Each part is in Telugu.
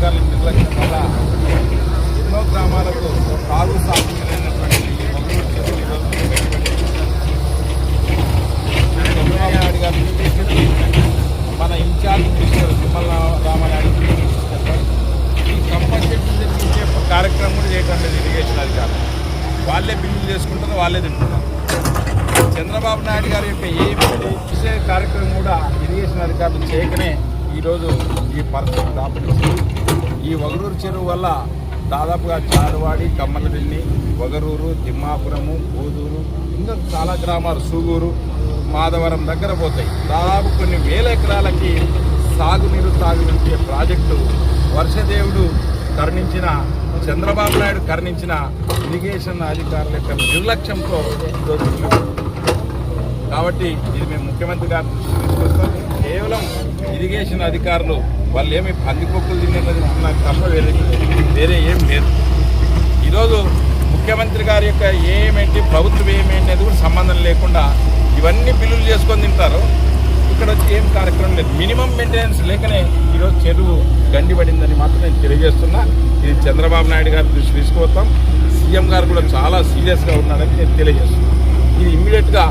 అధికారుల నిర్లక్ష్యం వల్ల ఎన్నో గ్రామాలకు తాగు సాగుతున్నటువంటి చంద్రబాబు నాయుడు గారు మన ఇన్ఛార్జ్ మినిస్టర్ తిమ్మల రామనాయుడు ఈ కంపల్సరీ తెప్పించే కార్యక్రమం కూడా చేయటం లేదు ఇరిగేషన్ అధికారులు. వాళ్ళే బిల్లులు చేసుకుంటారు, వాళ్ళే తింటున్నారు. చంద్రబాబు నాయుడు గారి యొక్క ఏ కార్యక్రమం కూడా ఇరిగేషన్ అధికారులు చేయకనే ఈరోజు ఈ పరిస్థితి దాపరించింది. ఈ వగరూరు చెరువు వల్ల దాదాపుగా చారువాడి, కమ్మలదిన్ని, వగరూరు, తిమ్మాపురము, బోదూరు, ఇంకా చాలా గ్రామాలు సూగూరు, మాధవరం దగ్గర పోతాయి. దాదాపు కొన్ని వేల ఎకరాలకి సాగునీరు తాగునిచ్చే ప్రాజెక్టు వర్షదేవుడు కరుణించిన, చంద్రబాబు నాయుడు కరుణించిన ఇరిగేషన్ అధికారుల యొక్క నిర్లక్ష్యంతో ఈరోజు కాబట్టి ఇది మేము ముఖ్యమంత్రి గారి దృష్టికి తీసుకొస్తాం. కేవలం ఇరిగేషన్ అధికారులు వాళ్ళు ఏమి పందికొక్కులు తిన్నది నాకు తప్ప వేరే ఏం లేదు. ఈరోజు ముఖ్యమంత్రి గారి యొక్క ఏమేంటి, ప్రభుత్వం ఏమేంటి అనేది కూడా సంబంధం లేకుండా ఇవన్నీ బిల్లులు చేసుకొని తింటారు. ఇక్కడ వచ్చి ఏం కార్యక్రమం లేదు. మినిమం మెయింటెనెన్స్ లేకనే ఈరోజు చెరువు గండిపడిందని మాత్రం నేను తెలియజేస్తున్నా. ఇది చంద్రబాబు నాయుడు గారి దృష్టి తీసుకుపోతాం. సీఎం గారు కూడా చాలా సీరియస్గా ఉన్నారని నేను తెలియజేస్తున్నాను. ఇది ఇమ్మీడియట్గా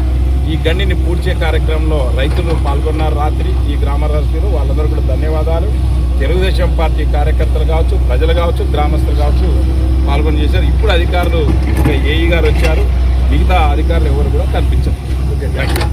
ఈ గండిని పూడ్చే కార్యక్రమంలో రైతులు పాల్గొన్నారు. రాత్రి ఈ గ్రామవాసులు వాళ్ళందరూ కూడా ధన్యవాదాలు. తెలుగుదేశం పార్టీ కార్యకర్తలు కావచ్చు, ప్రజలు కావచ్చు, గ్రామస్తులు కావచ్చు పాల్గొని చేశారు. ఇప్పుడు అధికారులు ఏఈ గారు వచ్చారు, మిగతా అధికారులు ఎవరు కూడా కనిపించారు. Okay, thank you.